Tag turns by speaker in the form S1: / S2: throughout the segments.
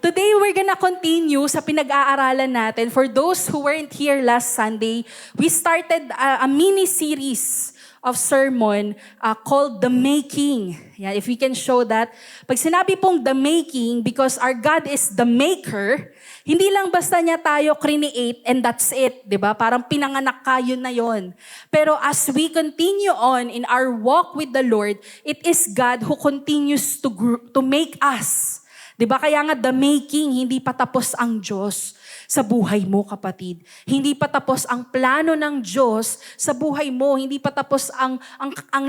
S1: Today, we're gonna continue sa pinag-aaralan natin. For those who weren't here last Sunday, we started a mini-series of sermon called The Making. Yeah, if we can show that. Pag sinabi pong The Making, because our God is the maker, hindi lang basta niya tayo create and that's it, di ba? Parang pinanganak ka, yun na yun. Pero as we continue on in our walk with the Lord, it is God who continues to make us. Di ba? Kaya nga the making, hindi pa tapos ang Diyos sa buhay mo, kapatid. Hindi pa tapos ang plano ng Diyos sa buhay mo. Hindi pa tapos ang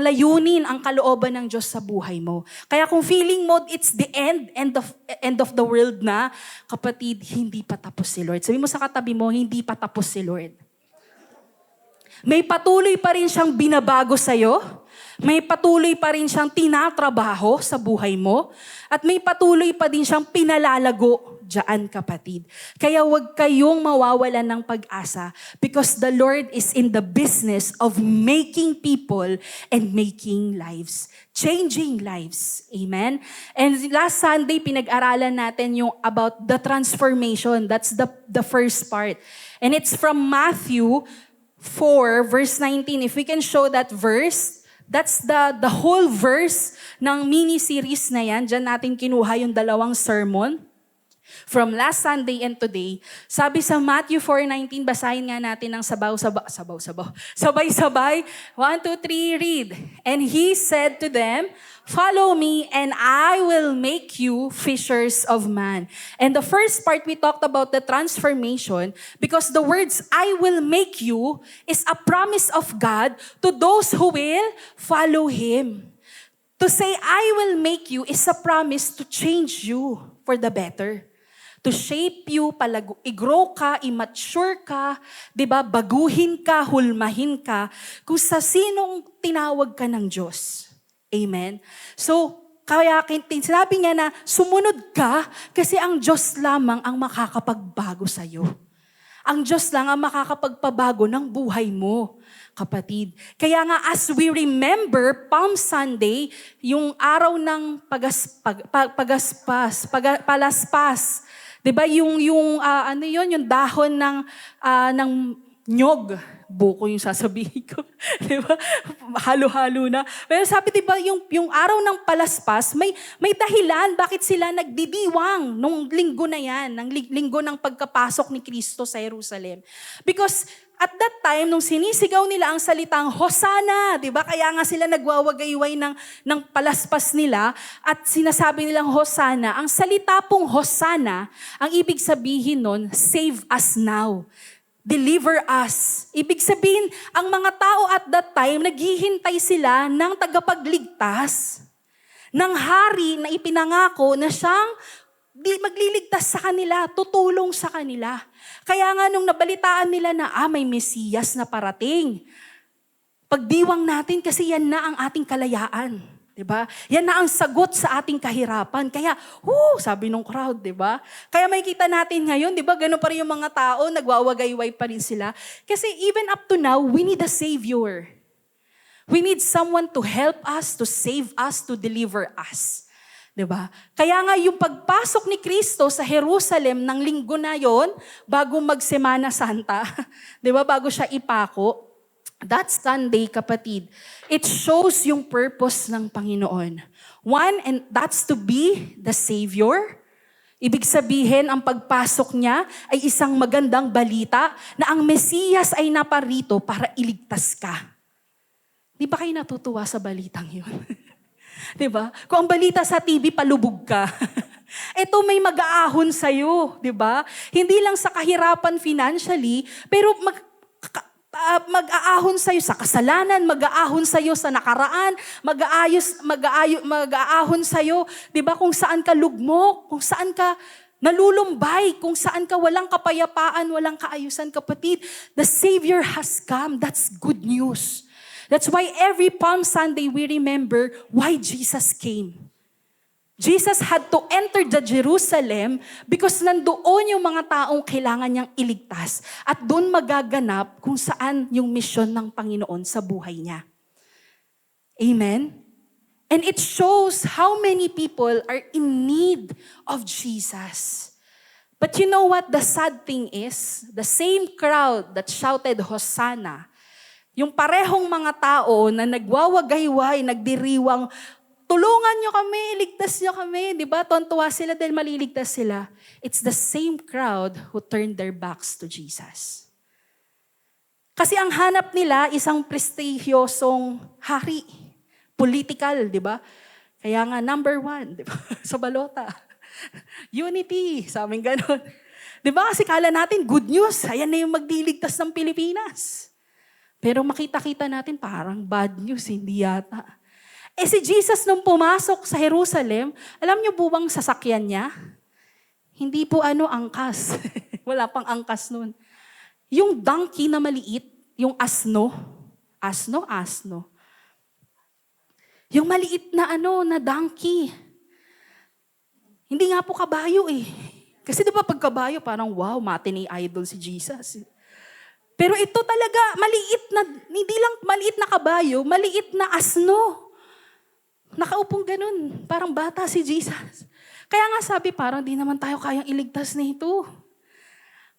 S1: layunin, ang kalooban ng Diyos sa buhay mo. Kaya kung feeling mo it's the end of the world na, kapatid, hindi pa tapos si Lord. Sabi mo sa katabi mo, hindi pa tapos si Lord. May patuloy pa rin siyang binabago sa'yo. May patuloy pa rin siyang tinatrabaho sa buhay mo. At may patuloy pa din siyang pinalalago dyan, kapatid. Kaya huwag kayong mawawalan ng pag-asa because the Lord is in the business of making people and making lives. Changing lives. Amen? And last Sunday, pinag-aralan natin yung about the transformation. That's the first part. And it's from Matthew 4, verse 19. If we can show that verse, that's the whole verse ng mini-series na yan. Diyan natin kinuha yung dalawang sermon from last Sunday and today. Sabi sa Matthew 4:19, basahin nga natin ng sabay-sabay. 1, 2, 3, read. And he said to them, "Follow me and I will make you fishers of man." And the first part we talked about the transformation because the words "I will make you" is a promise of God to those who will follow Him. To say "I will make you" is a promise to change you for the better. To shape you, i-grow ka, i-mature ka, di ba? Baguhin ka, hulmahin ka, kung sa sinong tinawag ka ng Diyos. Amen? So, kaya sinabi niya na sumunod ka kasi ang Diyos lamang ang makakapagbago sa'yo. Ang Diyos lang ang makakapagpabago ng buhay mo, kapatid. Kaya nga as we remember Palm Sunday, yung araw ng palaspas, 'di ba yung yung dahon ng nyog, buko yung sasabihin ko, 'di ba? Halo-halo na. Pero sabi 'di ba yung araw ng palaspas, may dahilan bakit sila nagdidiwang nung linggo na 'yan, ng linggo ng pagkapasok ni Kristo sa Jerusalem. Because at that time, nung sinisigaw nila ang salitang Hosana, di ba? Kaya nga sila nagwawagayway ng palaspas nila at sinasabi nilang Hosana. Ang salita pong Hosana, ang ibig sabihin nun, save us now. Deliver us. Ibig sabihin, ang mga tao at that time, naghihintay sila ng tagapagligtas, ng hari na ipinangako na siyang magliligtas sa kanila, tutulong sa kanila. Kaya nga nung nabalitaan nila na may Mesiyas na parating, pagdiwang natin kasi yan na ang ating kalayaan. Diba? Yan na ang sagot sa ating kahirapan. Kaya, sabi nung crowd, diba? Kaya makikita natin ngayon, diba? Ganun pa rin yung mga tao, nagwawagayway pa rin sila. Kasi even up to now, we need a Savior. We need someone to help us, to save us, to deliver us. Diba? Kaya nga yung pagpasok ni Kristo sa Jerusalem ng linggo na yon, bago mag-Semana Santa, diba? Bago siya ipako, that Sunday, kapatid, it shows yung purpose ng Panginoon. One, and that's to be the Savior. Ibig sabihin, ang pagpasok niya ay isang magandang balita na ang Mesiyas ay naparito para iligtas ka. Di ba kayo natutuwa sa balitang yun? Diba? Kung ang balita sa TV, palubog ka. Ito may mag-aahon sa'yo, diba? Hindi lang sa kahirapan financially, pero mag-aahon sa'yo sa kasalanan, mag-aahon sa'yo sa nakaraan, mag-aahon sa'yo, diba? Kung saan ka lugmok, kung saan ka nalulumbay, kung saan ka walang kapayapaan, walang kaayusan, kapatid. The Savior has come. That's good news. That's why every Palm Sunday we remember why Jesus came. Jesus had to enter the Jerusalem because nandoon yung mga taong kailangan niyang iligtas at doon magaganap kung saan yung misyon ng Panginoon sa buhay niya. Amen? And it shows how many people are in need of Jesus. But you know what the sad thing is? The same crowd that shouted Hosanna, yung parehong mga tao na nagwawagayway, nagdiriwang, tulungan nyo kami, iligtas nyo kami. Di ba? Tontuwa sila dahil maliligtas sila. It's the same crowd who turned their backs to Jesus. Kasi ang hanap nila, isang prestigyosong hari. Political, di ba? Kaya nga, number 1, di ba? Sa balota. Unity, sa amin ganun. Di ba? Kasi kala natin, good news. Ayan na yung magdiligtas ng Pilipinas. Pero makita-kita natin, parang bad news, hindi yata. Si Jesus nung pumasok sa Jerusalem, alam niyo po bang sasakyan niya? Hindi po angkas. Wala pang angkas nun. Yung donkey na maliit, yung asno. Asno. Yung maliit na na donkey. Hindi nga po kabayo eh. Kasi di ba pag kabayo, parang wow, matinee idol si Jesus. Pero ito talaga, maliit na, hindi lang maliit na kabayo, maliit na asno. Nakaupong ganun, parang bata si Jesus. Kaya nga sabi, parang di naman tayo kayang iligtas nito.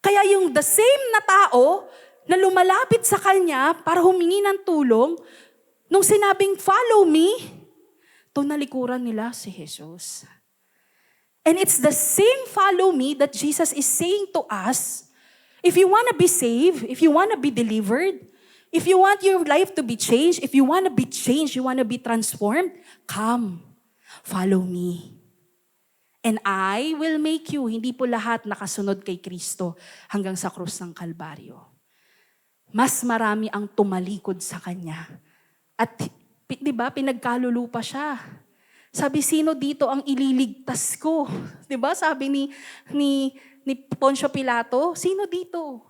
S1: Kaya yung the same na tao na lumalapit sa kanya para humingi ng tulong, nung sinabing, follow me, tunalikuran nila si Jesus. And it's the same follow me that Jesus is saying to us, if you want to be saved, if you want to be delivered, if you want your life to be changed, if you want to be changed, you want to be transformed, come, follow me. And I will make you, hindi po lahat nakasunod kay Kristo hanggang sa krus ng Kalbaryo. Mas marami ang tumalikod sa Kanya. At di ba, pinagkalulupa siya. Sabi, sino dito ang ililigtas ko? Di ba, sabi ni Poncio Pilato, sino dito?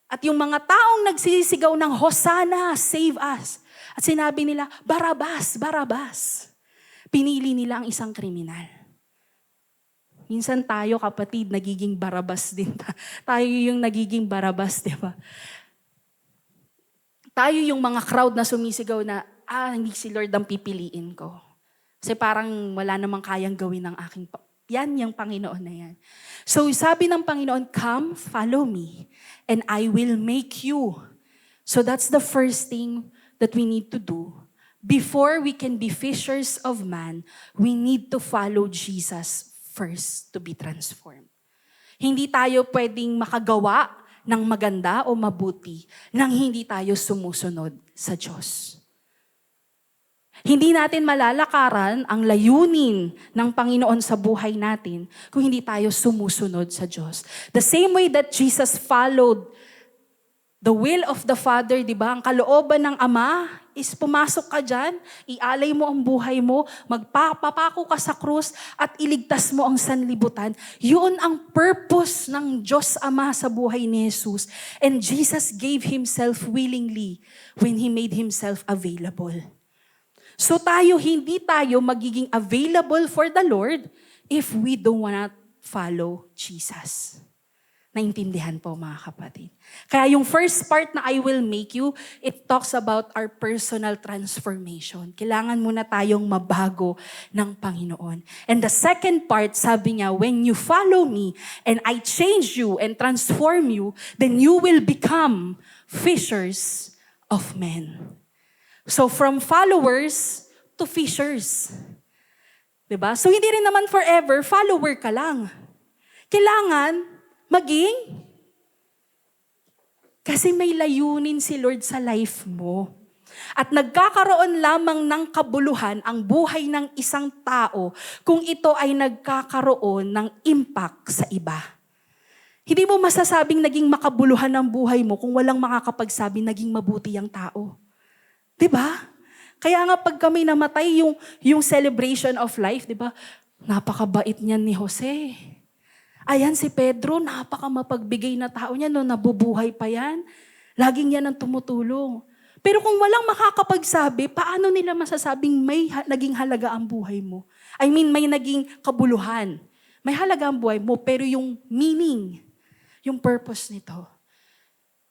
S1: At yung mga taong nagsisigaw ng Hosanna, save us. At sinabi nila, Barabas, Barabas. Pinili nila ang isang kriminal. Minsan tayo, kapatid, nagiging Barabas din. Tayo yung nagiging Barabas, di ba? Tayo yung mga crowd na sumisigaw na, hindi si Lord ang pipiliin ko. Kasi parang wala namang kayang gawin ng aking yan yung Panginoon na yan. So sabi ng Panginoon, come, follow me, and I will make you. So that's the first thing that we need to do. Before we can be fishers of man, we need to follow Jesus first to be transformed. Hindi tayo pwedeng makagawa ng maganda o mabuti nang hindi tayo sumusunod sa Diyos. Hindi natin malalakaran ang layunin ng Panginoon sa buhay natin kung hindi tayo sumusunod sa Diyos. The same way that Jesus followed the will of the Father, di ba? Ang kalooban ng Ama is pumasok ka dyan, ialay mo ang buhay mo, magpapako ka sa krus at iligtas mo ang sanlibutan. Yun ang purpose ng Diyos Ama sa buhay ni Jesus. And Jesus gave Himself willingly when He made Himself available. So hindi tayo magiging available for the Lord if we don't wanna follow Jesus. Naintindihan po mga kapatid. Kaya yung first part na I will make you, it talks about our personal transformation. Kailangan muna tayong mabago ng Panginoon. And the second part, sabi niya, when you follow me and I change you and transform you, then you will become fishers of men. So from followers to fishers. Diba? So hindi rin naman forever, follower ka lang. Kailangan maging, kasi may layunin si Lord sa life mo. At nagkakaroon lamang ng kabuluhan ang buhay ng isang tao kung ito ay nagkakaroon ng impact sa iba. Hindi mo masasabing naging makabuluhan ang buhay mo kung walang makakapagsabi naging mabuti ang tao. Diba? Kaya nga pag kami namatay, yung celebration of life, diba? Napakabait niyan ni Jose. Ayan si Pedro, napakamapagbigay na tao niya, no, nabubuhay pa yan. Laging yan ang tumutulong. Pero kung walang makakapagsabi, paano nila masasabing may naging halaga ang buhay mo? I mean, may naging kabuluhan. May halaga ang buhay mo, pero yung meaning, yung purpose nito.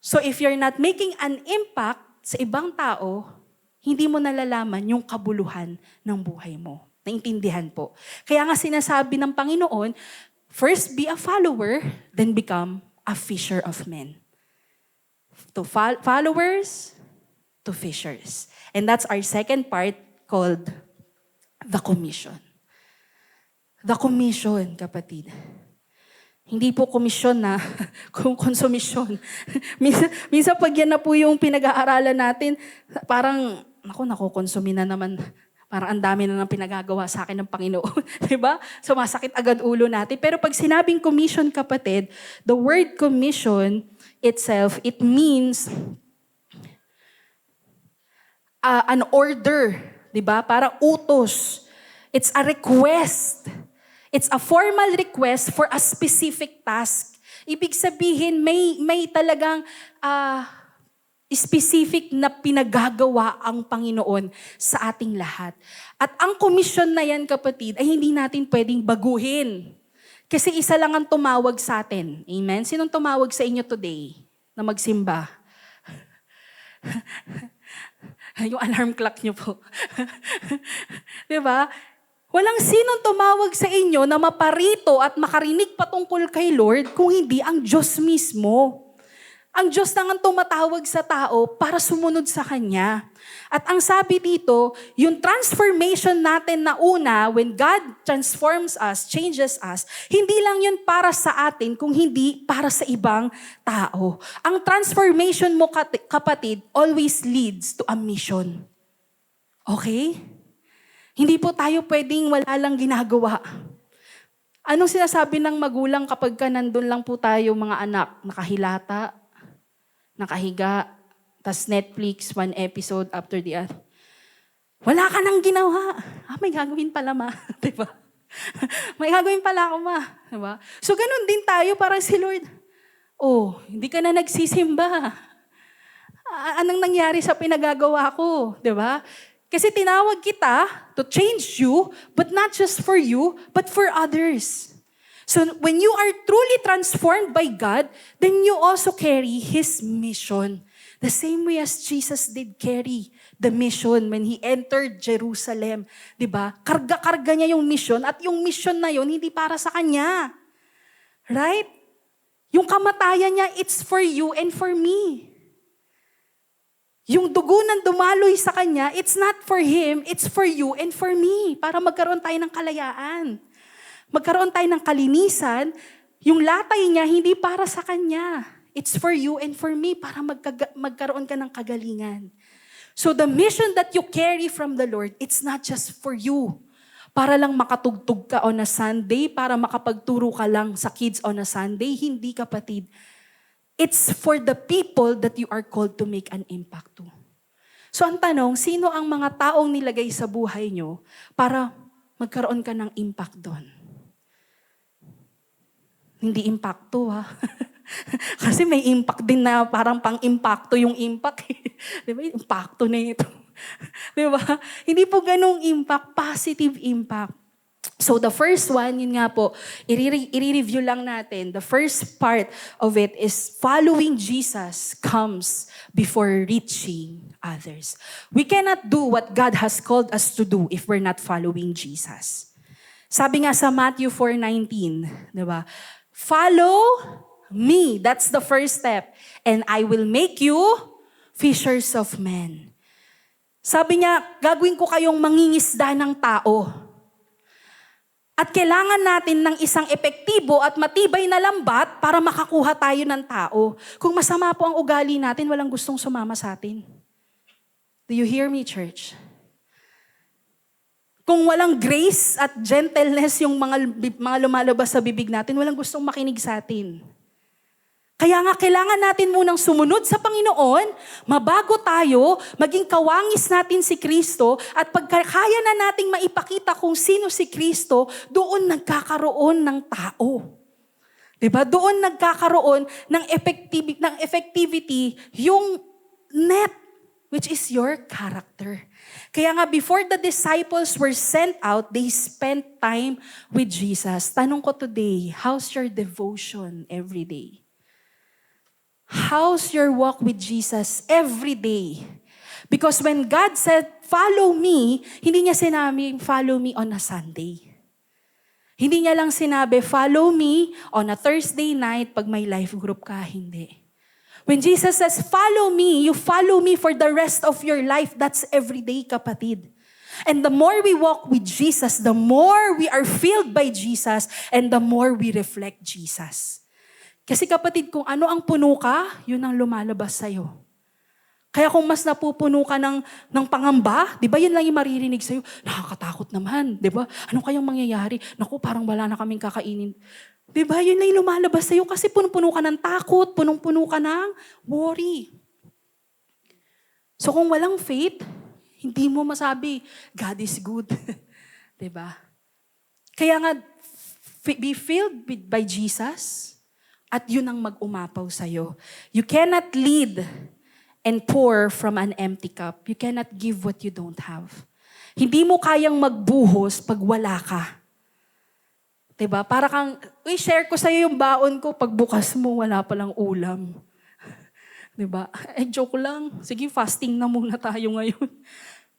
S1: So if you're not making an impact sa ibang tao, hindi mo nalalaman yung kabuluhan ng buhay mo. Naintindihan po. Kaya nga sinasabi ng Panginoon, first be a follower, then become a fisher of men. To followers, to fishers. And that's our second part called the commission. The commission, kapatid. Hindi po komisyon na, konsumisyon. minsan pag yan na po yung pinag-aaralan natin, parang, nakukonsumi na naman. Parang ang dami na nang pinagagawa sa akin ng Panginoon. Diba? Sumasakit agad ulo natin. Pero pag sinabing commission, kapatid, the word commission itself, it means an order. Diba? Para utos. It's a request. It's a formal request for a specific task. Ibig sabihin, may talagang specific na pinagagawa ang Panginoon sa ating lahat. At ang komisyon na yan, kapatid, ay hindi natin pwedeng baguhin. Kasi isa lang ang tumawag sa atin. Amen? Sinong tumawag sa inyo today na magsimba? Yung alarm clock nyo po. Diba? Walang sinong tumawag sa inyo na maparito at makarinig patungkol kay Lord kung hindi ang Diyos mismo. Ang Diyos na ang tumatawag sa tao para sumunod sa Kanya. At ang sabi dito, yung transformation natin na una, when God transforms us, changes us, hindi lang yun para sa atin, kung hindi para sa ibang tao. Ang transformation mo, kapatid, always leads to a mission. Okay? Hindi po tayo pwedeng wala lang ginagawa. Anong sinasabi ng magulang kapag nandun lang po tayo mga anak, nakahilata, nakahiga, tas Netflix, one episode after the other. Wala ka nang ginawa. May gagawin pala, ma. Diba? May gagawin pala ako, ma. Diba? So, ganun din tayo, parang si Lord. Oh, hindi ka na nagsisimba. Anong nangyari sa pinagagawa ko? Diba? Kasi tinawag kita to change you, but not just for you, but for others. So when you are truly transformed by God, then you also carry His mission. The same way as Jesus did carry the mission when He entered Jerusalem. Diba? Karga-karga niya yung mission at yung mission na yun hindi para sa Kanya. Right? Yung kamatayan niya, it's for you and for me. Yung dugo ng dumaloy sa Kanya, it's not for Him, it's for you and for me. Para magkaroon tayo ng kalayaan. Magkaroon tayo ng kalinisan, yung latay niya hindi para sa Kanya. It's for you and for me para magkaroon ka ng kagalingan. So the mission that you carry from the Lord, it's not just for you. Para lang makatugtog ka on a Sunday, para makapagturo ka lang sa kids on a Sunday. Hindi, kapatid. It's for the people that you are called to make an impact to. So ang tanong, sino ang mga taong nilagay sa buhay nyo para magkaroon ka ng impact doon? Hindi impacto, ha? Kasi may impact din na parang pang-impacto yung impact. Di ba? Impacto na ito. Di ba? Hindi po ganung impact, positive impact. So the first one, yun nga po, i-review lang natin. The first part of it is following Jesus comes before reaching others. We cannot do what God has called us to do if we're not following Jesus. Sabi nga sa Matthew 4:19, di ba? Follow me. That's the first step. And I will make you fishers of men. Sabi niya, gagawin ko kayong mangingisda ng tao. At kailangan natin ng isang epektibo at matibay na lambat para makakuha tayo ng tao. Kung masama po ang ugali natin, walang gustong sumama sa atin. Do you hear me, church? Kung walang grace at gentleness yung mga lumalabas sa bibig natin, walang gustong makinig sa atin. Kaya nga kailangan natin munang sumunod sa Panginoon, mabago tayo, maging kawangis natin si Kristo, at pagkakaya na nating maipakita kung sino si Kristo, doon nagkakaroon ng tao. Diba? Doon nagkakaroon ng effectivity yung net, which is your character. Kaya nga, before the disciples were sent out, they spent time with Jesus. Tanong ko today, how's your devotion every day? How's your walk with Jesus every day? Because when God said, follow me, hindi niya sinabi, follow me on a Sunday. Hindi niya lang sinabi, follow me on a Thursday night pag may life group ka. Hindi. When Jesus says, follow me, you follow me for the rest of your life. That's everyday, kapatid. And the more we walk with Jesus, the more we are filled by Jesus, and the more we reflect Jesus. Kasi kapatid, kung ano ang puno ka, yun ang lumalabas sa'yo. Kaya kung mas napupuno ka ng pangamba, di ba yun lang yung maririnig sa'yo, nakakatakot naman, di ba? Ano kayang mangyayari? Naku, parang wala na kaming kakainin. Di ba? Yun lang yung lumalabas sa'yo kasi punong-puno ka ng takot, punong-puno ka ng worry. So kung walang faith, hindi mo masabi, God is good. Diba? Kaya nga, be filled by Jesus at yun ang mag-umapaw sa'yo. You cannot lead and pour from an empty cup. You cannot give what you don't have. Hindi mo kayang magbuhos pag wala ka. Diba? Para kang, share ko sa'yo yung baon ko, pagbukas mo, wala palang ulam. Diba? Joke lang. Sige, fasting na muna tayo ngayon.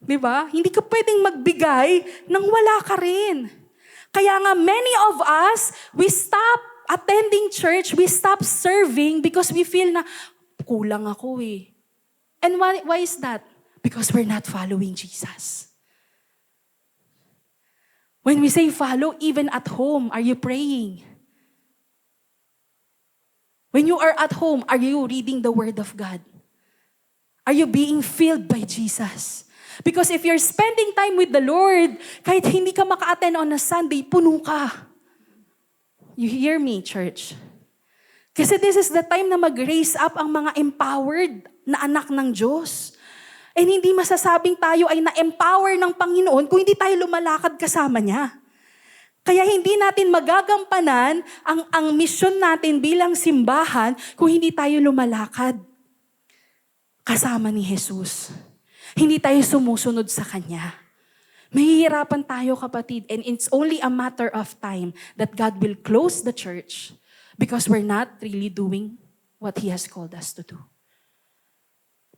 S1: Diba? Hindi ka pwedeng magbigay nang wala ka rin. Kaya nga, many of us, we stop attending church, we stop serving because we feel na, kulang ako eh. And why is that? Because we're not following Jesus. When we say follow, even at home, are you praying? When you are at home, are you reading the Word of God? Are you being filled by Jesus? Because if you're spending time with the Lord, kahit hindi ka maka-attend on a Sunday, puno ka. You hear me, church? Kasi this is the time na mag-raise up ang mga empowered na anak ng Diyos. And hindi masasabing tayo ay na-empower ng Panginoon kung hindi tayo lumalakad kasama niya. Kaya hindi natin magagampanan ang misyon natin bilang simbahan kung hindi tayo lumalakad kasama ni Jesus. Hindi tayo sumusunod sa Kanya. Mahihirapan tayo, kapatid, and it's only a matter of time that God will close the church because we're not really doing what He has called us to do.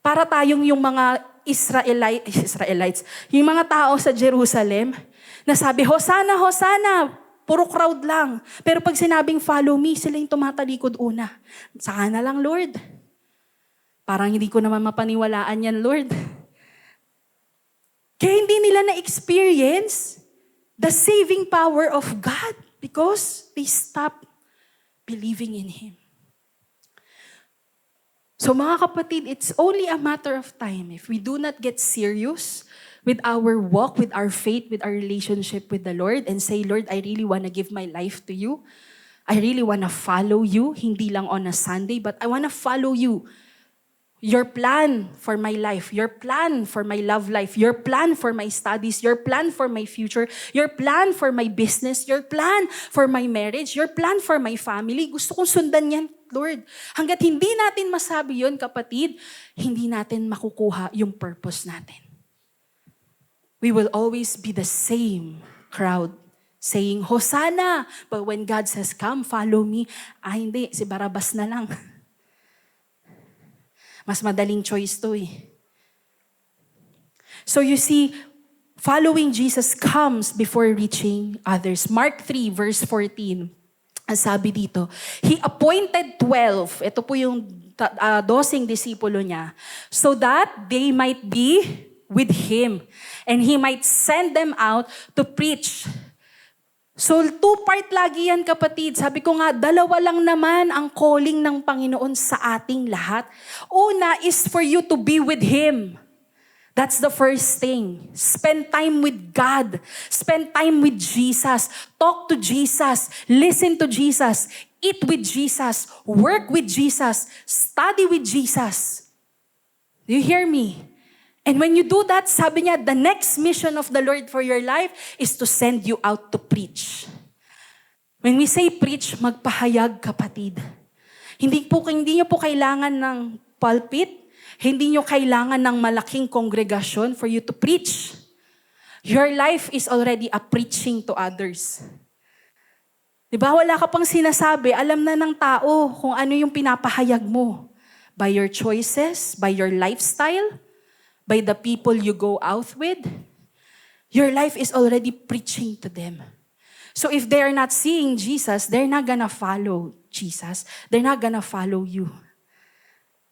S1: Para tayong yung mga Israelites, yung mga tao sa Jerusalem, na sabi, Hosanna, Hosanna, puro crowd lang. Pero pag sinabing follow me, sila yung tumatalikod una. Saka na lang, Lord. Parang hindi ko naman mapaniwalaan yan, Lord. Kaya hindi nila na-experience the saving power of God because they stopped believing in Him. So mga kapatid, it's only a matter of time. If we do not get serious with our walk, with our faith, with our relationship with the Lord, and say, Lord, I really want to give my life to you. I really want to follow you, hindi lang on a Sunday, but I want to follow you. Your plan for my life, your plan for my love life, your plan for my studies, your plan for my future, your plan for my business, your plan for my marriage, your plan for my family. Gusto kong sundan yan, Lord. Hanggat hindi natin masabi yun, kapatid, hindi natin makukuha yung purpose natin. We will always be the same crowd saying, Hosanna! But when God says, come, follow me, hindi, si Barabas na lang. Mas madaling choice to eh. So you see, following Jesus comes before reaching others. Mark 3 verse 14, ang sabi dito, He appointed 12, ito po yung 12 disipulo niya, so that they might be with Him and He might send them out to preach. So, 2-part lagi yan, kapatid. Sabi ko nga, 2 lang naman ang calling ng Panginoon sa ating lahat. Una is for you to be with Him. That's the first thing. Spend time with God. Spend time with Jesus. Talk to Jesus. Listen to Jesus. Eat with Jesus. Work with Jesus. Study with Jesus. Do you hear me? And when you do that, sabi niya, the next mission of the Lord for your life is to send you out to preach. When we say preach, magpahayag, kapatid. Hindi niyo po kailangan ng pulpit. Hindi niyo kailangan ng malaking kongregasyon for you to preach. Your life is already a preaching to others. Diba? Wala ka pang sinasabi. Alam na ng tao kung ano yung pinapahayag mo. By your choices, by your lifestyle, by the people you go out with, your life is already preaching to them. So if they're not seeing Jesus, they're not gonna follow Jesus. They're not gonna follow you.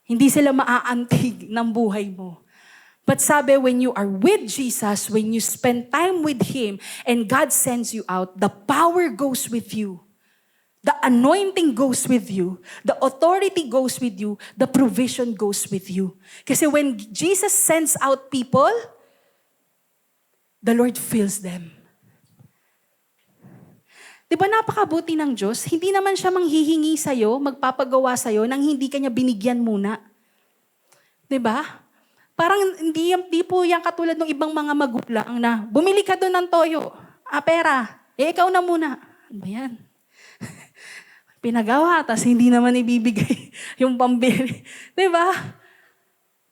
S1: Hindi sila maaantig ng buhay mo. But sabi, when you are with Jesus, when you spend time with Him, and God sends you out, the power goes with you. The anointing goes with you. The authority goes with you. The provision goes with you. Kasi when Jesus sends out people, the Lord fills them. Di ba napakabuti ng Diyos? Hindi naman siya manghihingi sa'yo, magpapagawa sa'yo, nang hindi ka niya binigyan muna. Di ba? Parang hindi po yan katulad ng ibang mga magulang na bumili ka doon ng toyo, pera, ikaw na muna. Ano ba yan? Pinagawa, tas hindi naman ibibigay yung pambili. Diba?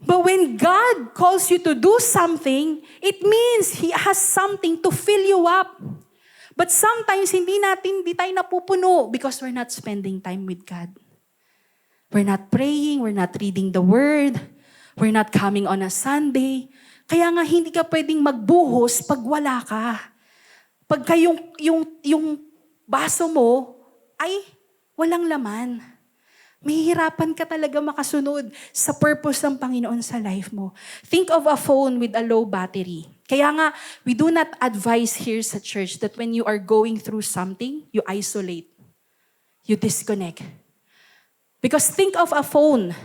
S1: But when God calls you to do something, it means He has something to fill you up. But sometimes hindi tayo napupuno because we're not spending time with God. We're not praying, we're not reading the Word, we're not coming on a Sunday. Kaya nga hindi ka pwedeng magbuhos pag wala ka. Pagka yung baso mo ay walang laman. Mahihirapan ka talaga makasunod sa purpose ng Panginoon sa life mo. Think of a phone with a low battery. Kaya nga, we do not advise here sa church that when you are going through something, you isolate. You disconnect. Because think of a phone.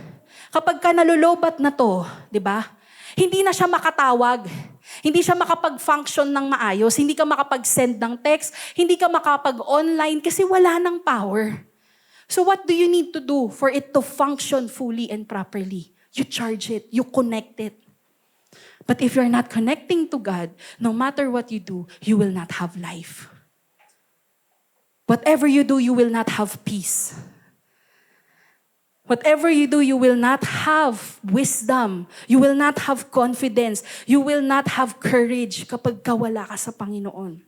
S1: Kapag ka nalulobat na to, di ba? Hindi na siya makatawag. Hindi siya makapag-function ng maayos. Hindi ka makapag-send ng text. Hindi ka makapag-online kasi wala ng power. So what do you need to do for it to function fully and properly? You charge it. You connect it. But if you're not connecting to God, no matter what you do, you will not have life. Whatever you do, you will not have peace. Whatever you do, you will not have wisdom. You will not have confidence. You will not have courage kapag kawala ka sa Panginoon.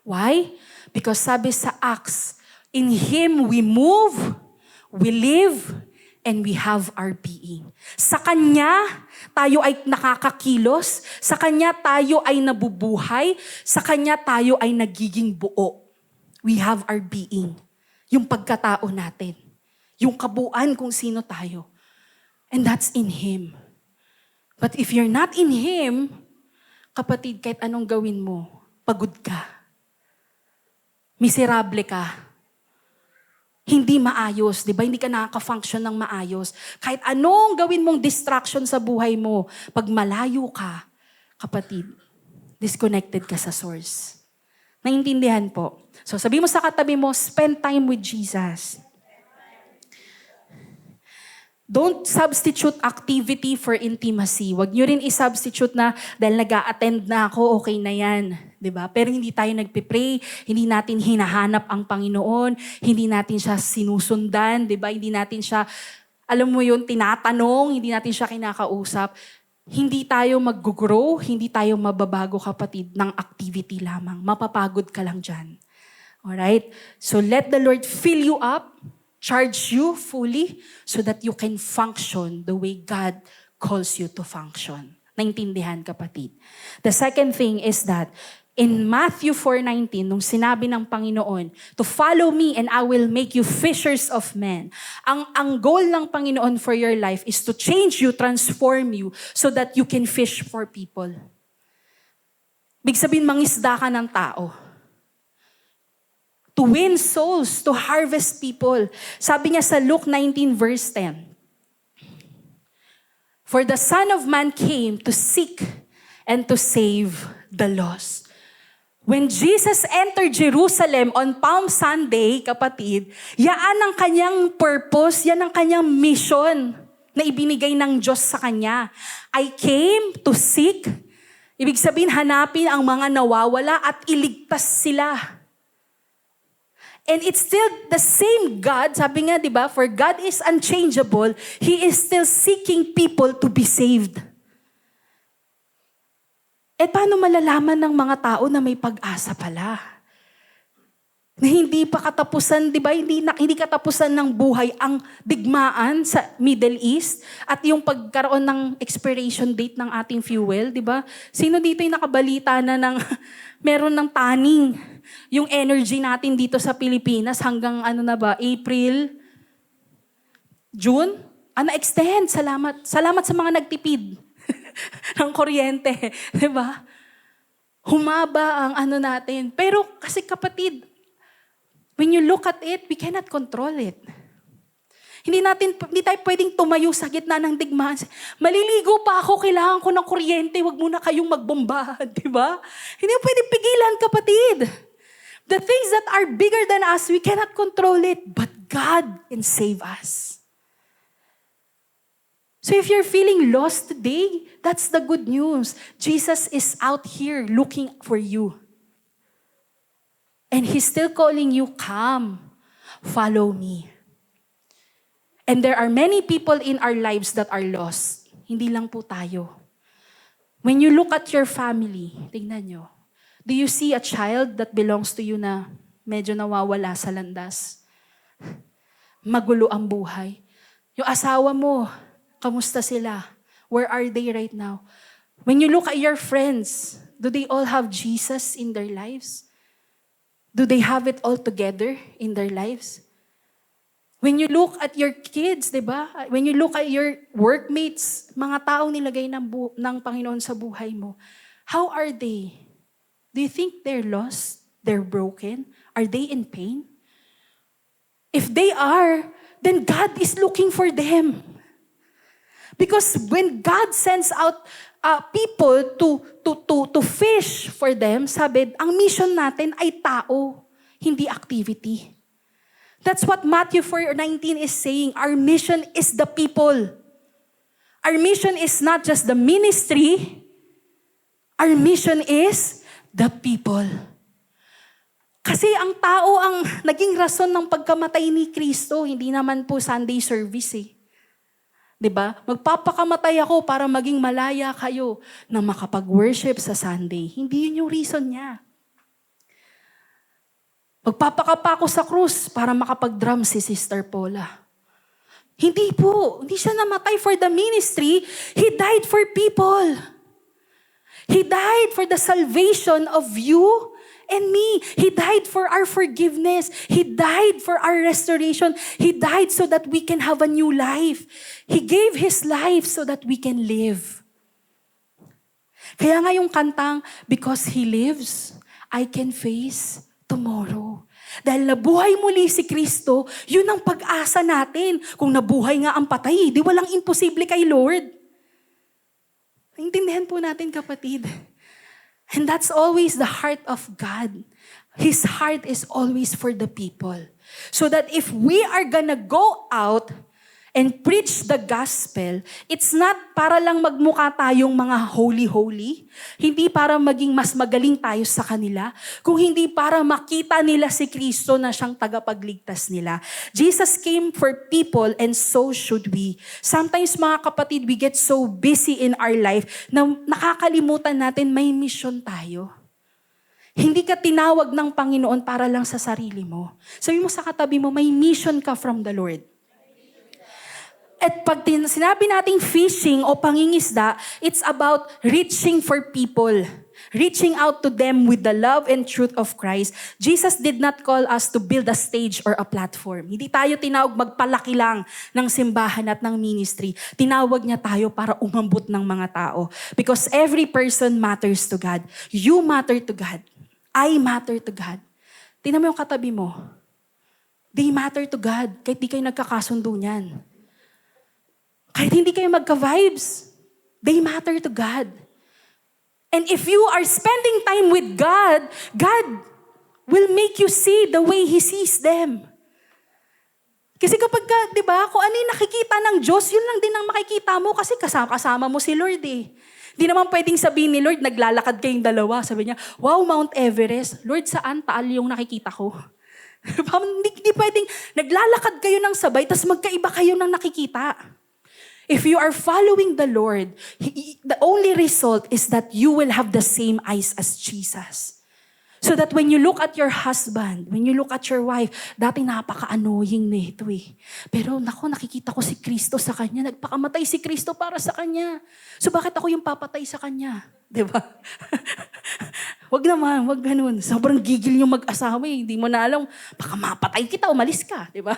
S1: Why? Because sabi sa Acts, in Him we move, we live, and we have our being. Sa Kanya, tayo ay nakakakilos. Sa Kanya, tayo ay nabubuhay. Sa Kanya, tayo ay nagiging buo. We have our being. Yung pagkatao natin. Yung kabuuan kung sino tayo. And that's in Him. But if you're not in Him, kapatid, kahit anong gawin mo, pagod ka. Miserable ka. Hindi maayos, di ba? Hindi ka nakaka-function ng maayos. Kahit anong gawin mong distraction sa buhay mo, pag malayo ka, kapatid, disconnected ka sa source. Naintindihan po? So sabi mo sa katabi mo, spend time with Jesus. Don't substitute activity for intimacy. Huwag nyo rin i-substitute na dahil nag-a-attend na ako, okay na yan. Diba? Pero hindi tayo nagpipray, hindi natin hinahanap ang Panginoon, hindi natin siya sinusundan, diba? Hindi natin siya, alam mo yun, tinatanong, hindi natin siya kinakausap. Hindi tayo mag-grow, hindi tayo mababago, kapatid, ng activity lamang. Mapapagod ka lang dyan. Alright? So let the Lord fill you up, charge you fully so that you can function the way God calls you to function. Naintindihan, kapatid. The second thing is that in Matthew 4:19, nung sinabi ng Panginoon, to follow me and I will make you fishers of men. Ang goal ng Panginoon for your life is to change you, transform you, so that you can fish for people. Big sabihin, mangisda ka ng tao. To win souls, to harvest people. Sabi niya sa Luke 19 verse 10, for the Son of Man came to seek and to save the lost. When Jesus entered Jerusalem on Palm Sunday, kapatid, yan ang kanyang purpose, yan ang kanyang mission na ibinigay ng Diyos sa kanya. I came to seek, ibig sabihin hanapin ang mga nawawala at iligtas sila. And it's still the same God, sabi nga, di ba, for God is unchangeable, He is still seeking people to be saved. Eh paano malalaman ng mga tao na may pag-asa pala? Na hindi pa katapusan, di ba? Hindi katapusan ng buhay ang digmaan sa Middle East at yung pagkaroon ng expiration date ng ating fuel, di ba? Sino dito yung nakabalita na ng meron ng taning yung energy natin dito sa Pilipinas hanggang April, June? Na-extend. Salamat. Salamat sa mga nagtipid ng kuryente, di ba? Humaba ang natin. Pero kasi kapatid, when you look at it, we cannot control it. Hindi tayo pwedeng tumayo sa gitna ng digmaan. Maliligo pa ako, kailangan ko ng kuryente, wag muna kayong magbomba, di ba? Hindi mo pwedeng pigilan, kapatid. The things that are bigger than us, we cannot control it, but God can save us. So if you're feeling lost today, that's the good news. Jesus is out here looking for you. And He's still calling you, come, follow me. And there are many people in our lives that are lost. Hindi lang po tayo. When you look at your family, tingnan nyo. Do you see a child that belongs to you na medyo nawawala sa landas? Magulo ang buhay. Yung asawa mo, kamusta sila? Where are they right now? When you look at your friends, do they all have Jesus in their lives? Do they have it all together in their lives? When you look at your kids, di ba? When you look at your workmates, mga taong nilagay ng Panginoon sa buhay mo, how are they? Do you think they're lost? They're broken? Are they in pain? If they are, then God is looking for them. Because when God sends out people to fish for them, sabi, ang mission natin ay tao, hindi activity. That's what Matthew 4:19 is saying. Our mission is the people. Our mission is not just the ministry. Our mission is the people. Kasi ang tao ang naging rason ng pagkamatay ni Kristo, hindi naman po Sunday service eh. 'Di ba? Magpapakamatay ako para maging malaya kayo na makapag-worship sa Sunday. Hindi yun yung reason niya. Magpapakapa ako sa krus para makapag-drum si Sister Paula. Hindi po. Hindi siya namatay for the ministry. He died for people. He died for the salvation of you and me. He died for our forgiveness. He died for our restoration. He died so that we can have a new life. He gave His life so that we can live. Kaya nga yung kantang, because He lives, I can face tomorrow. Dahil nabuhay muli si Kristo, yun ang pag-asa natin. Kung nabuhay nga ang patay, di walang imposible kay Lord. Naintindihan po natin, kapatid. And that's always the heart of God. His heart is always for the people. So that if we are gonna go out and preach the gospel, it's not para lang magmukha tayong mga holy-holy, hindi para maging mas magaling tayo sa kanila, kung hindi para makita nila si Kristo na siyang tagapagligtas nila. Jesus came for people and so should we. Sometimes mga kapatid, we get so busy in our life na nakakalimutan natin may mission tayo. Hindi ka tinawag ng Panginoon para lang sa sarili mo. Sabi mo sa katabi mo, may mission ka from the Lord. At pag sinabi nating fishing o pangingisda, it's about reaching for people. Reaching out to them with the love and truth of Christ. Jesus did not call us to build a stage or a platform. Hindi tayo tinawag magpalaki lang ng simbahan at ng ministry. Tinawag niya tayo para umambot ng mga tao. Because every person matters to God. You matter to God. I matter to God. Tingnan mo yung katabi mo. They matter to God. Kahit di kayo nagkakasundo niyan. Kahit hindi kayo magka-vibes, they matter to God. And if you are spending time with God, God will make you see the way He sees them. Kasi kapag, di ba, kung ano yung nakikita ng Diyos, yun lang din ang makikita mo kasi kasama mo si Lord eh. Di naman pwedeng sabihin ni Lord, naglalakad kayong dalawa. Sabi niya, wow, Mount Everest. Lord, saan? Taal yung nakikita ko. Hindi pwedeng, naglalakad kayo ng sabay, tas magkaiba kayo ng nakikita. If you are following the Lord, the only result is that you will have the same eyes as Jesus. So that when you look at your husband, when you look at your wife, dati napaka-annoying nito eh. Pero naku, nakikita ko si Kristo sa kanya. Nagpakamatay si Kristo para sa kanya. So bakit ako yung papatay sa kanya? Diba? Wag naman, wag ganun. Sobrang gigil yung mag-asawa eh. Hindi mo na alam, baka mapatay kita, umalis ka. Diba?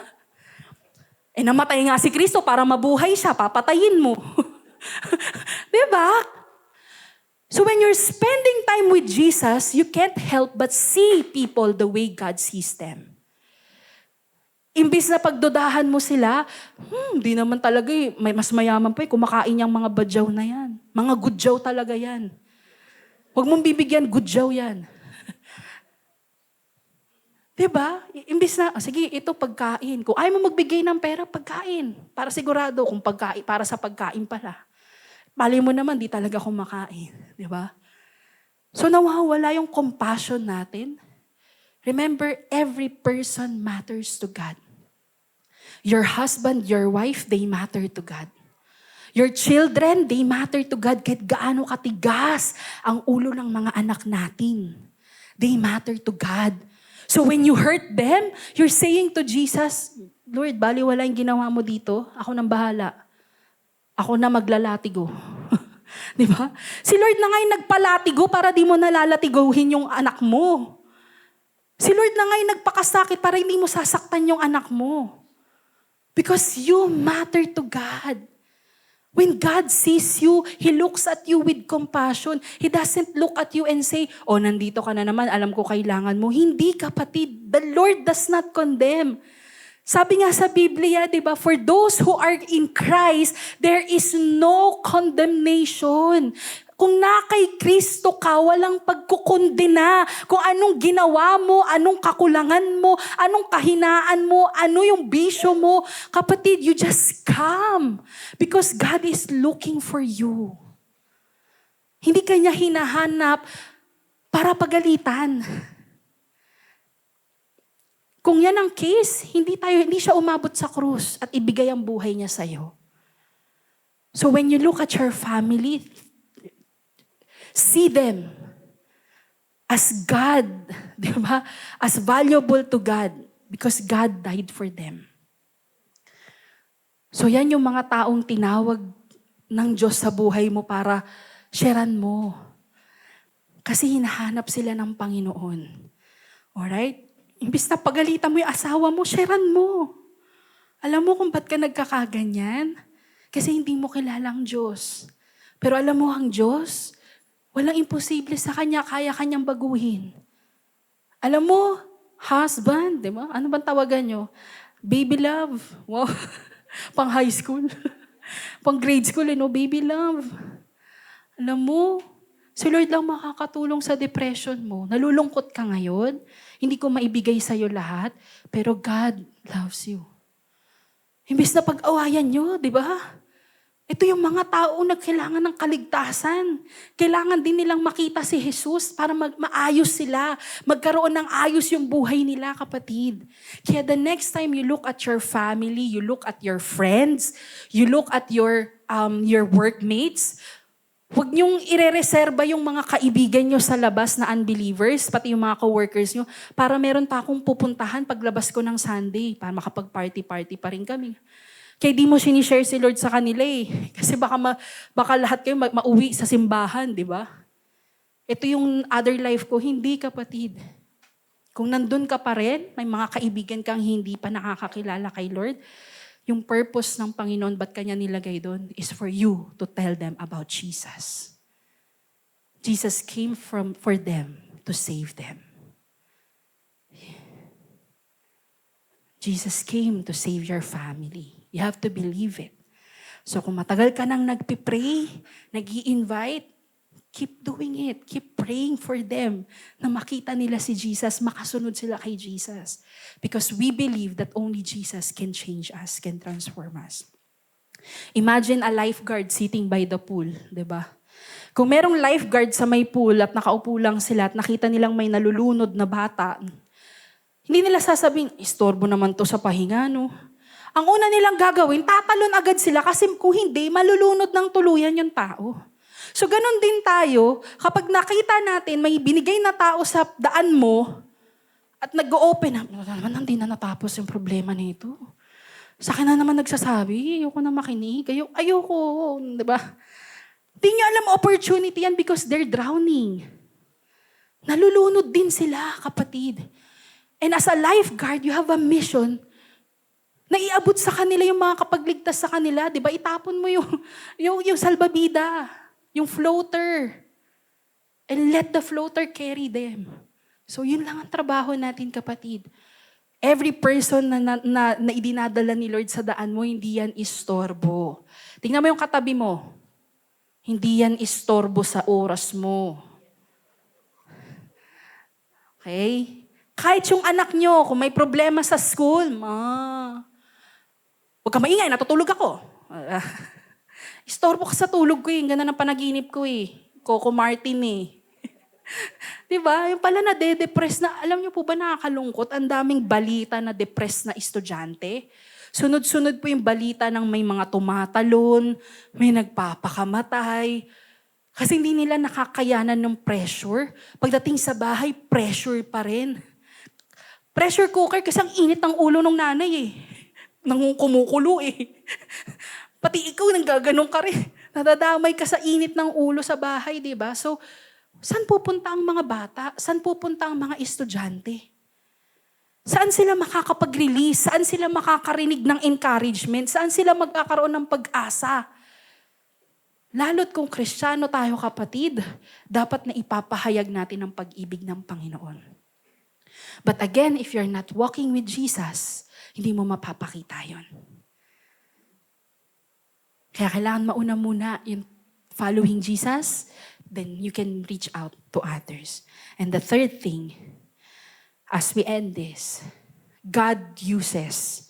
S1: Eh namatay nga si Kristo para mabuhay siya, papatayin mo. Diba? So when you're spending time with Jesus, you can't help but see people the way God sees them. Imbis na pagdudahan mo sila, di naman talaga eh. May mas mayaman pa eh, kumakain yung mga badyaw na yan. Mga gudyaw talaga yan. Huwag mong bibigyan, gudyaw yan. Diba? Imbis na, sige, ito pagkain. Kung ayaw mo magbigay ng pera, pagkain. Para sigurado, kung pagkain, para sa pagkain pala. Mali mo naman, di talaga kumakain. Di ba? So nawawala yung compassion natin. Remember, every person matters to God. Your husband, your wife, they matter to God. Your children, they matter to God. Kahit gaano katigas ang ulo ng mga anak natin. They matter to God. So when you hurt them, you're saying to Jesus, Lord, baliwala yung ginawa mo dito. Ako nang bahala. Ako na maglalatigo. Di ba? Si Lord na nga yung nagpalatigo para di mo nalalatiguhin yung anak mo. Si Lord na nga yung nagpakasakit para hindi mo sasaktan yung anak mo. Because you matter to God. When God sees you, He looks at you with compassion. He doesn't look at you and say, oh, nandito ka na naman, alam ko kailangan mo. Hindi, kapatid. The Lord does not condemn. Sabi nga sa Biblia, di ba, for those who are in Christ, there is no condemnation. Kung na kay Kristo ka, walang pagkukondena. Kung anong ginawa mo, anong kakulangan mo, anong kahinaan mo, ano yung bisyo mo. Kapatid, you just come. Because God is looking for you. Hindi kanya hinahanap para pagalitan. Kung yan ang case, hindi siya umabot sa krus at ibigay ang buhay niya sa'yo. So when you look at your family, see them as God, di ba? As valuable to God because God died for them. So yan yung mga taong tinawag ng Diyos sa buhay mo para sharean mo. Kasi hinahanap sila ng Panginoon. Alright? Imbis na pagalitan mo yung asawa mo, sharean mo. Alam mo kung ba't ka nagkakaganyan? Kasi hindi mo kilala ang Diyos. Pero alam mo ang Diyos, walang imposible sa Kanya, kaya Kanyang baguhin. Alam mo, husband, di ba? Ano bang tawagan nyo? Baby love. Wow. Pang high school. Pang grade school, baby love. Alam mo, si Lord lang makakatulong sa depression mo. Nalulungkot ka ngayon. Hindi ko maibigay sa'yo lahat. Pero God loves you. Imbes na pag-awayan nyo, di ba? Ito yung mga tao na kailangan ng kaligtasan. Kailangan din nilang makita si Jesus para maayos sila. Magkaroon ng ayos yung buhay nila, kapatid. Kaya the next time you look at your family, you look at your friends, you look at your workmates, huwag niyong ire-reserba yung mga kaibigan niyo sa labas na unbelievers, pati yung mga coworkers niyo, para meron pa akong pupuntahan paglabas ko ng Sunday, para makapag-party-party pa rin kami. Kaya di mo sinishare si Lord sa kanila eh. Kasi baka lahat kayo mauwi sa simbahan, di ba? Ito yung other life ko, hindi kapatid. Kung nandun ka pa rin, may mga kaibigan kang hindi pa nakakakilala kay Lord, yung purpose ng Panginoon, ba't Kanya nilagay doon, is for you to tell them about Jesus. Jesus came for them to save them. Jesus came to save your family. You have to believe it. So kung matagal ka nang nagpipray, nag-i-invite, keep doing it. Keep praying for them na makita nila si Jesus, makasunod sila kay Jesus. Because we believe that only Jesus can change us, can transform us. Imagine a lifeguard sitting by the pool, di ba? Kung merong lifeguard sa may pool at nakaupo lang sila at nakita nilang may nalulunod na bata, hindi nila sasabihin, istorbo naman to sa pahinga, no? Ang una nilang gagawin, tatalon agad sila kasi kung hindi, malulunod ng tuluyan yung tao. So ganun din tayo, kapag nakita natin may binigay na tao sa daan mo, at nag-open up, naman hindi na natapos yung problema nito. Sa akin na naman nagsasabi, ayoko na makinig, ayoko, di ba? Di nyo alam opportunity yan because they're drowning. Nalulunod din sila, kapatid. And as a lifeguard, you have a mission na iabot sa kanila yung mga kapagligtas sa kanila. Di ba? Itapon mo yung salbabida, yung floater. And let the floater carry them. So yun lang ang trabaho natin, kapatid. Every person na idinadala ni Lord sa daan mo, hindi yan istorbo. Tingnan mo yung katabi mo. Hindi yan istorbo sa oras mo. Okay? Kahit yung anak nyo, kung may problema sa school, huwag ka maingay, natutulog ako. Istorbo ka sa tulog ko eh. Ganda ng panaginip ko eh. Coco Martin eh. Diba? Yung pala na-depress na, alam niyo po ba nakakalungkot? Ang daming balita na depressed na estudyante. Sunod-sunod po yung balita ng may mga tumatalon, may nagpapakamatay. Kasi hindi nila nakakayanan ng pressure. Pagdating sa bahay, pressure pa rin. Pressure cooker kasi ang init ng ulo ng nanay eh. Kumukulo eh. Pati ikaw nanggaganong ka rin. Nadadamay ka sa init ng ulo sa bahay, di ba? So, saan pupunta ang mga bata? Saan pupunta ang mga estudyante? Saan sila makakapag-release? Saan sila makakarinig ng encouragement? Saan sila magkakaroon ng pag-asa? Lalo't kung Kristiyano tayo, kapatid, dapat na ipapahayag natin ang pag-ibig ng Panginoon. But again, if you're not walking with Jesus, hindi mo mapapakita yon. Kaya kailangan mauna muna yung following Jesus, then you can reach out to others. And the third thing, as we end this, God uses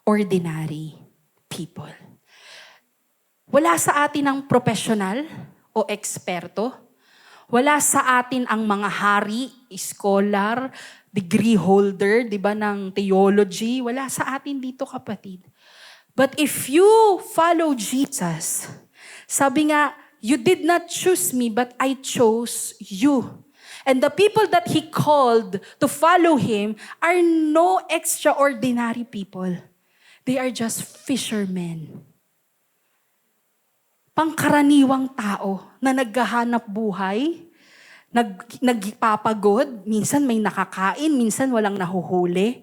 S1: ordinary people. Wala sa atin ang professional o eksperto. Wala sa atin ang mga hari, scholar, degree holder, di ba, ng theology. Wala sa atin dito, kapatid. But if you follow Jesus, sabi nga, you did not choose me, but I chose you. And the people that He called to follow Him are no extraordinary people. They are just fishermen. Pangkaraniwang tao na naghahanap buhay, nagpapagod, minsan may nakakain, minsan walang nahuhuli.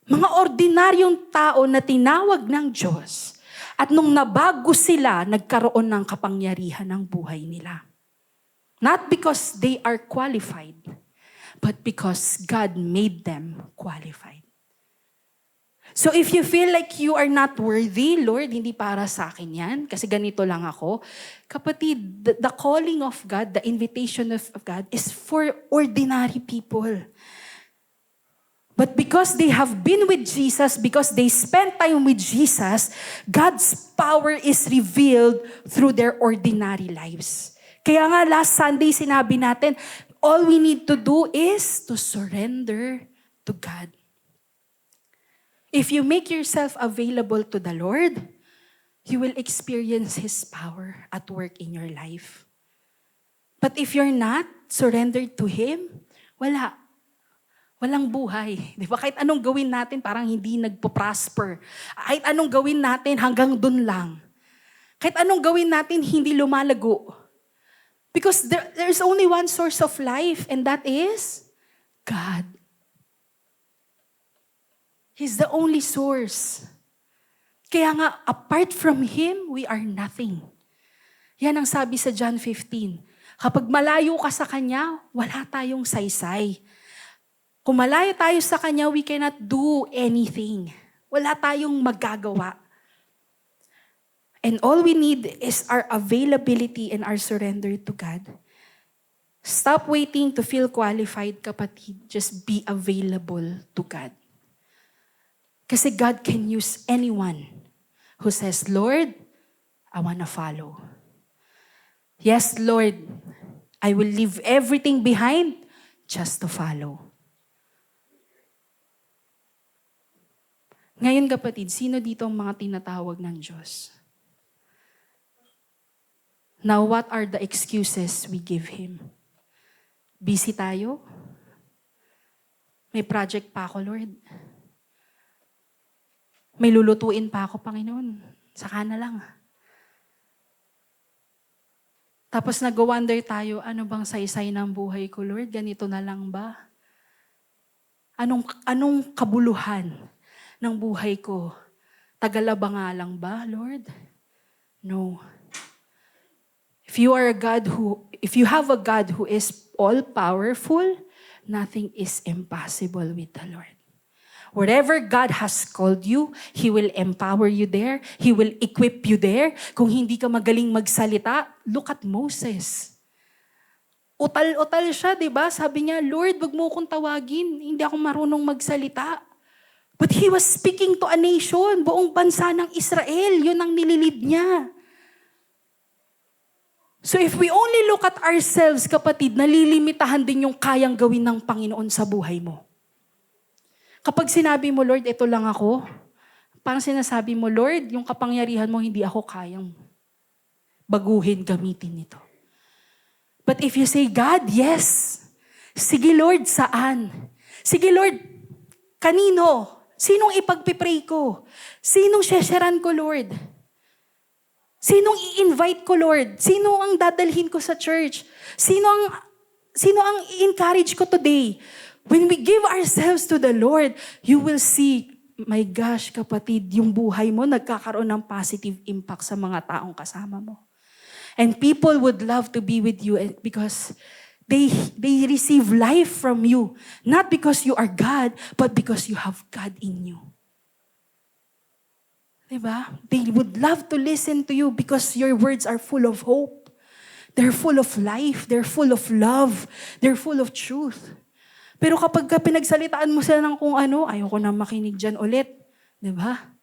S1: Mga ordinaryong tao na tinawag ng Diyos. At nung nabago sila, nagkaroon ng kapangyarihan ng buhay nila. Not because they are qualified, but because God made them qualified. So if you feel like you are not worthy, Lord, hindi para sa akin yan, kasi ganito lang ako. Kapatid, the calling of God, the invitation of God is for ordinary people. But because they have been with Jesus, because they spent time with Jesus, God's power is revealed through their ordinary lives. Kaya nga last Sunday sinabi natin, all we need to do is to surrender to God. If you make yourself available to the Lord, you will experience His power at work in your life. But if you're not surrendered to Him, walang buhay. Di ba? Kahit anong gawin natin, parang hindi nagpo-prosper. Kahit anong gawin natin, hanggang dun lang. Kahit anong gawin natin, hindi lumalago. Because there's only one source of life, and that is God. He's the only source. Kaya nga, apart from Him, we are nothing. Yan ang sabi sa John 15. Kapag malayo ka sa Kanya, wala tayong saysay. Kung malayo tayo sa Kanya, we cannot do anything. Wala tayong magagawa. And all we need is our availability and our surrender to God. Stop waiting to feel qualified, kapatid. Just be available to God. Kasi God can use anyone who says, Lord, I want to follow. Yes, Lord, I will leave everything behind just to follow. Ngayon, kapatid, sino dito ang mga tinatawag ng Diyos? Now, what are the excuses we give Him? Busy tayo? May project pa ako, Lord. May lulutuin pa ako, Panginoon. Saka na lang. Tapos nag-wonder tayo, ano bang saysay ng buhay ko, Lord? Ganito na lang ba? Anong kabuluhan ng buhay ko? Tagalaba nga lang ba, Lord? No. If you have a God who is all-powerful, nothing is impossible with the Lord. Wherever God has called you, He will empower you there. He will equip you there. Kung hindi ka magaling magsalita, look at Moses. Utal-utal siya, di ba? Sabi niya, Lord, wag mo akong tawagin. Hindi ako marunong magsalita. But he was speaking to a nation, buong bansa ng Israel. Yun ang nililid niya. So if we only look at ourselves, kapatid, nalilimitahan din yung kayang gawin ng Panginoon sa buhay mo. Kapag sinabi mo, Lord, ito lang ako, parang sinasabi mo, Lord, yung kapangyarihan mo, hindi ako kayang baguhin, gamitin nito. But if you say, God, yes. Sige, Lord, saan? Sige, Lord, kanino? Sinong ipagpipray ko? Sinong shesheran ko, Lord? Sinong i-invite ko, Lord? Sino ang dadalhin ko sa church? Sino ang i-encourage ko today? When we give ourselves to the Lord, you will see, my gosh, kapatid, yung buhay mo nagkakaroon ng positive impact sa mga taong kasama mo. And people would love to be with you because they receive life from you. Not because you are God, but because you have God in you. Diba? They would love to listen to you because your words are full of hope. They're full of life. They're full of love. They're full of truth. Pero kapag pinagsalitaan mo sila ng kung ano, ayoko na makinig dyan ulit. Diba?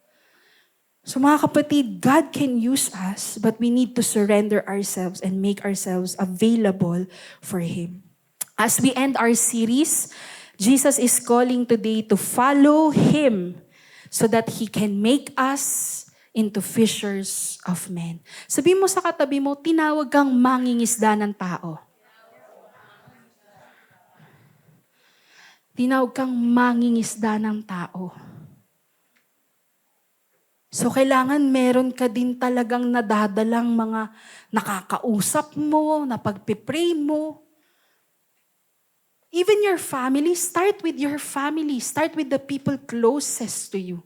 S1: So mga kapatid, God can use us, but we need to surrender ourselves and make ourselves available for Him. As we end our series, Jesus is calling today to follow Him so that He can make us into fishers of men. Sabihin mo sa katabi mo, tinawag kang mangingisda ng tao. Tinawag kang mangingisda ng tao. So kailangan meron ka din talagang nadadalang mga nakakausap mo, napagpipray mo. Even your family, start with your family. Start with the people closest to you.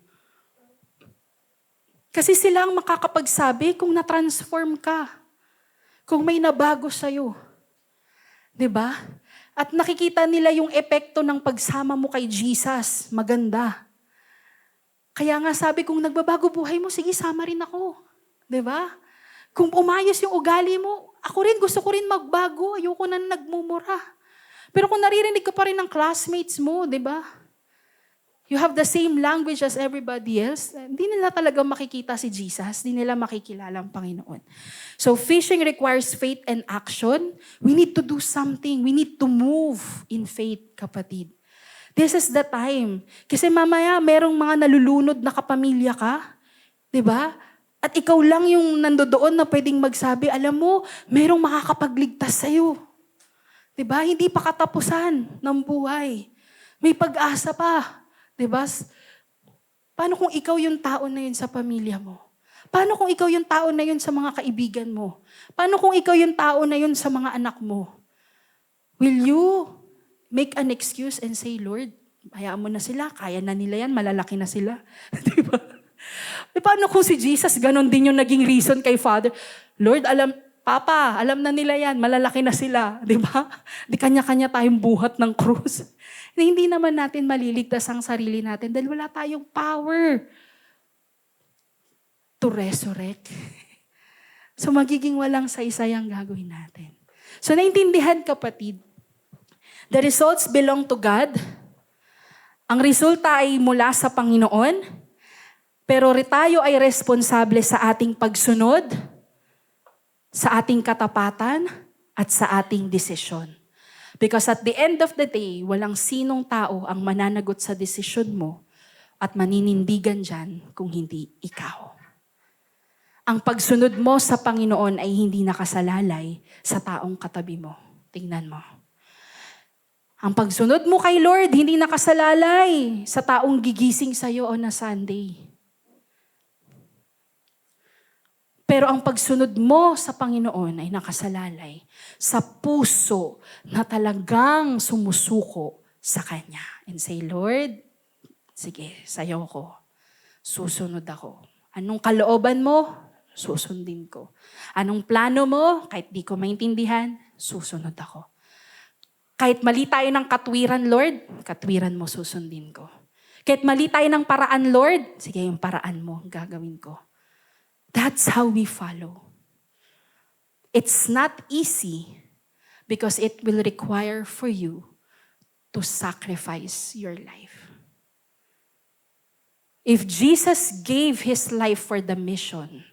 S1: Kasi sila ang makakapagsabi kung na-transform ka. Kung may nabago sa'yo. 'Di ba? At nakikita nila yung epekto ng pagsama mo kay Jesus. Maganda. Kaya nga sabi, kung nagbabago buhay mo, sige, sama rin ako. 'Di ba? Kung umayos yung ugali mo, ako rin, gusto ko rin magbago. Ayoko na nagmumura. Pero kung naririnig ko pa rin ng classmates mo, 'di ba? You have the same language as everybody else. Hindi nila talaga makikita si Jesus. Hindi nila makikilala ang Panginoon. So fishing requires faith and action. We need to do something. We need to move in faith, kapatid. This is the time. Kasi mamaya, merong mga nalulunod na kapamilya ka. 'Di ba? At ikaw lang yung nandoon na pwedeng magsabi, alam mo, merong makakapagligtas sa'yo. 'Di ba? Hindi pa katapusan ng buhay. May pag-asa pa. 'Di ba? Paano kung ikaw yung tao na yun sa pamilya mo? Paano kung ikaw yung tao na yun sa mga kaibigan mo? Paano kung ikaw yung tao na yun sa mga anak mo? Will you make an excuse and say, Lord, hayaan mo na sila, kaya na nila yan, malalaki na sila. 'Di ba? E paano kung si Jesus, ganon din yung naging reason kay Father? Lord, Papa, alam na nila yan, malalaki na sila. 'Di ba? Di kanya-kanya tayong buhat ng krus. Hindi naman natin maliligtas ang sarili natin dahil wala tayong power to resurrect. So magiging walang saysay ang gagawin natin. So naintindihan, kapatid, the results belong to God. Ang resulta ay mula sa Panginoon, pero tayo ay responsable sa ating pagsunod, sa ating katapatan, at sa ating desisyon. Because at the end of the day, walang sinong tao ang mananagot sa desisyon mo at maninindigan dyan kung hindi ikaw. Ang pagsunod mo sa Panginoon ay hindi nakasalalay sa taong katabi mo. Tingnan mo. Ang pagsunod mo kay Lord, hindi nakasalalay sa taong gigising sa'yo on a Sunday. Pero ang pagsunod mo sa Panginoon ay nakasalalay sa puso na talagang sumusuko sa Kanya. And say, Lord, sige, sa'yo ko. Susunod ako. Anong kalooban mo? Susundin ko. Anong plano mo? Kahit di ko maintindihan, susunod ako. Kahit mali tayo ng katwiran, Lord, katwiran mo susundin ko. Kahit mali tayo ng paraan, Lord, sige, yung paraan mo, gagawin ko. That's how we follow. It's not easy because it will require for you to sacrifice your life. If Jesus gave His life for the mission,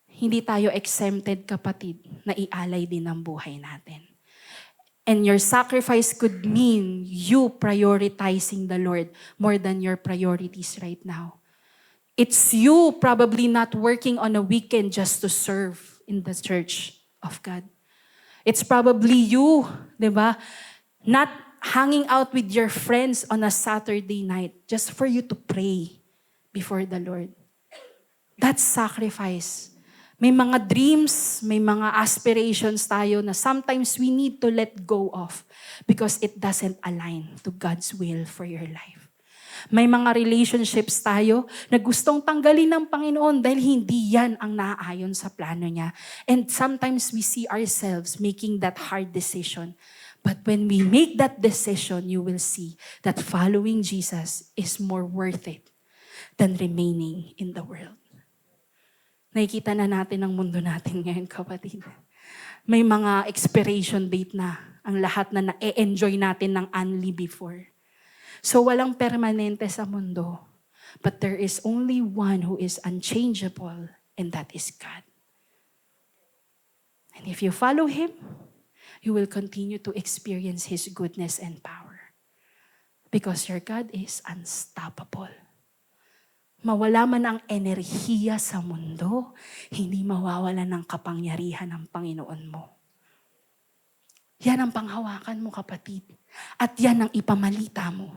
S1: hindi tayo exempted, kapatid, na ialay din ang buhay natin. And your sacrifice could mean you prioritizing the Lord more than your priorities right now. It's you probably not working on a weekend just to serve in the church of God. It's probably you, di ba, not hanging out with your friends on a Saturday night just for you to pray before the Lord. That's sacrifice. May mga dreams, may mga aspirations tayo na sometimes we need to let go of because it doesn't align to God's will for your life. May mga relationships tayo na gustong tanggalin ng Panginoon dahil hindi yan ang naaayon sa plano niya. And sometimes we see ourselves making that hard decision. But when we make that decision, you will see that following Jesus is more worth it than remaining in the world. Nakikita na natin ang mundo natin ngayon, kapatid. May mga expiration date na ang lahat na na-enjoy natin ng only before. So walang permanente sa mundo. But there is only one who is unchangeable, and that is God. And if you follow Him, you will continue to experience His goodness and power. Because your God is unstoppable. Mawala man ang enerhiya sa mundo, hindi mawawala ng kapangyarihan ng Panginoon mo. Yan ang panghawakan mo, kapatid. At yan ang ipamalita mo.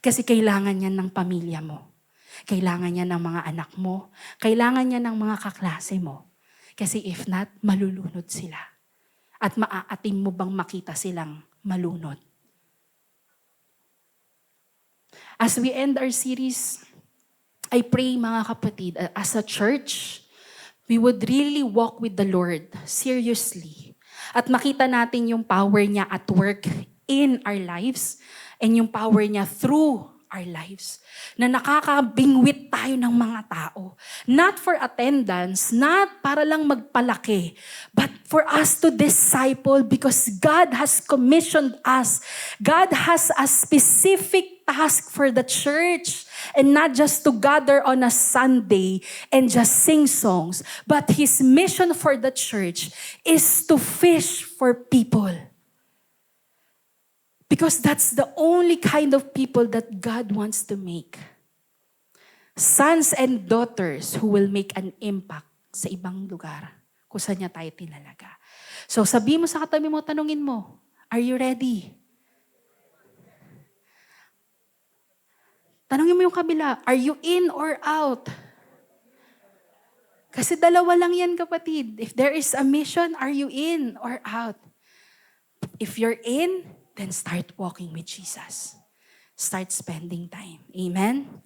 S1: Kasi kailangan yan ng pamilya mo. Kailangan yan ng mga anak mo. Kailangan yan ng mga kaklase mo. Kasi if not, malulunod sila. At maaatim mo bang makita silang malunod? As we end our series, I pray, mga kapatid, as a church, we would really walk with the Lord seriously. At makita natin yung power niya at work in our lives and yung power niya through our lives. Na nakakabingwit tayo ng mga tao. Not for attendance, not para lang magpalaki, but for us to disciple because God has commissioned us. God has a specific task for the church. And not just to gather on a Sunday and just sing songs. But His mission for the church is to fish for people. Because that's the only kind of people that God wants to make. Sons and daughters who will make an impact sa ibang lugar kung saan niya tayo tinalaga. So sabihin mo sa katabi mo, tanungin mo, are you ready? Tanungin mo yung kabila, are you in or out? Kasi dalawa lang yan, kapatid. If there is a mission, are you in or out? If you're in, then start walking with Jesus. Start spending time. Amen?